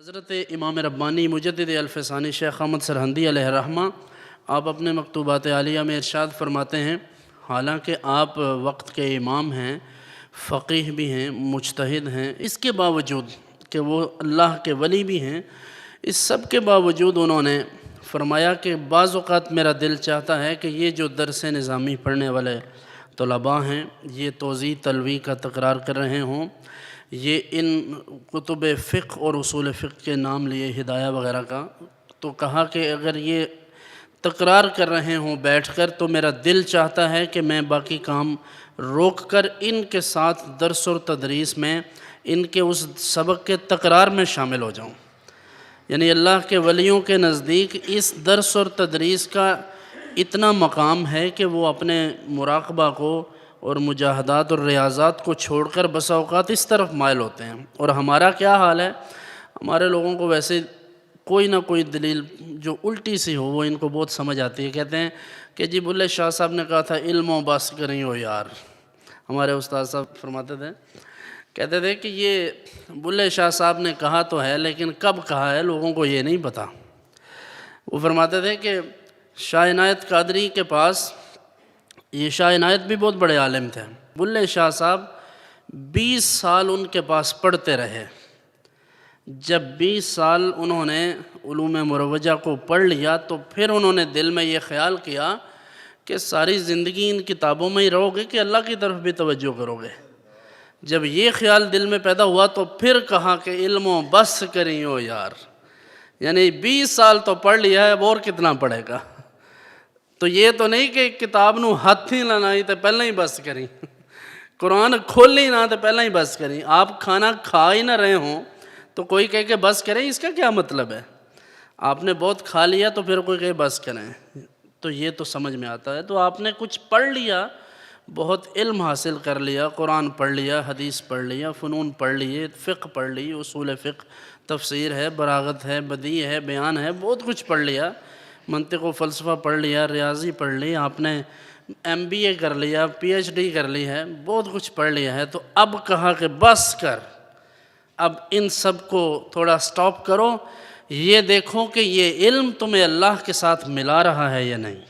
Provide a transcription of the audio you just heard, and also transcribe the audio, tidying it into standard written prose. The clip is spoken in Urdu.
حضرت امام ربانی مجدد الفسانی شیخ احمد سرہندی علیہ الرحمہ آپ اپنے مکتوبات عالیہ میں ارشاد فرماتے ہیں، حالانکہ آپ وقت کے امام ہیں، فقیہ بھی ہیں، مجتہد ہیں، اس کے باوجود کہ وہ اللہ کے ولی بھی ہیں، اس سب کے باوجود انہوں نے فرمایا کہ بعض اوقات میرا دل چاہتا ہے کہ یہ جو درس نظامی پڑھنے والے طلباء ہیں، یہ توضیح تلوی کا تکرار کر رہے ہوں، یہ ان کتب فقہ اور اصول فقہ کے نام لیے ہدایہ وغیرہ کا، تو کہا کہ اگر یہ تکرار کر رہے ہوں بیٹھ کر تو میرا دل چاہتا ہے کہ میں باقی کام روک کر ان کے ساتھ درس اور تدریس میں ان کے اس سبق کے تکرار میں شامل ہو جاؤں۔ یعنی اللہ کے ولیوں کے نزدیک اس درس اور تدریس کا اتنا مقام ہے کہ وہ اپنے مراقبہ کو اور مجاہدات اور ریاضات کو چھوڑ کر بسا اوقات اس طرف مائل ہوتے ہیں۔ اور ہمارا کیا حال ہے؟ ہمارے لوگوں کو ویسے کوئی نہ کوئی دلیل جو الٹی سی ہو وہ ان کو بہت سمجھ آتی ہے۔ کہتے ہیں کہ جی بلے شاہ صاحب نے کہا تھا علم و بس کریں ہو یار، ہمارے استاد صاحب فرماتے تھے، کہتے تھے کہ یہ بلے شاہ صاحب نے کہا تو ہے لیکن کب کہا ہے لوگوں کو یہ نہیں پتہ۔ وہ فرماتے تھے کہ شاہ عنایت قادری کے پاس، یہ شاہ عنایت بھی بہت بڑے عالم تھے، بلے شاہ صاحب 20 سال ان کے پاس پڑھتے رہے۔ جب 20 سال انہوں نے علوم مروجہ کو پڑھ لیا تو پھر انہوں نے دل میں یہ خیال کیا کہ ساری زندگی ان کتابوں میں ہی رہو گے کہ اللہ کی طرف بھی توجہ کرو گے۔ جب یہ خیال دل میں پیدا ہوا تو پھر کہا کہ علم و بس کریں ہو یار، یعنی 20 سال تو پڑھ لیا ہے اب اور کتنا پڑھے گا۔ تو یہ تو نہیں کہ کتاب نو ہاتھ ہی لائی تو پہلے ہی بس کریں، قرآن کھولی نہ تو پہلے ہی بس کریں۔ آپ کھانا کھا ہی نہ رہے ہوں تو کوئی کہے کہ بس کریں، اس کا کیا مطلب ہے؟ آپ نے بہت کھا لیا تو پھر کوئی کہے بس کریں، تو یہ تو سمجھ میں آتا ہے۔ تو آپ نے کچھ پڑھ لیا، بہت علم حاصل کر لیا، قرآن پڑھ لیا، حدیث پڑھ لیا، فنون پڑھ لیے، فقہ پڑھ لی، اصول فقہ، تفسیر ہے، بلاغت ہے، بدیع ہے، بیان ہے، بہت کچھ پڑھ لیا، منطق و فلسفہ پڑھ لیا، ریاضی پڑھ لی، آپ نے MBA کر لیا، PhD کر لی ہے، بہت کچھ پڑھ لیا ہے۔ تو اب کہا کہ بس کر، اب ان سب کو تھوڑا سٹاپ کرو، یہ دیکھو کہ یہ علم تمہیں اللہ کے ساتھ ملا رہا ہے یا نہیں۔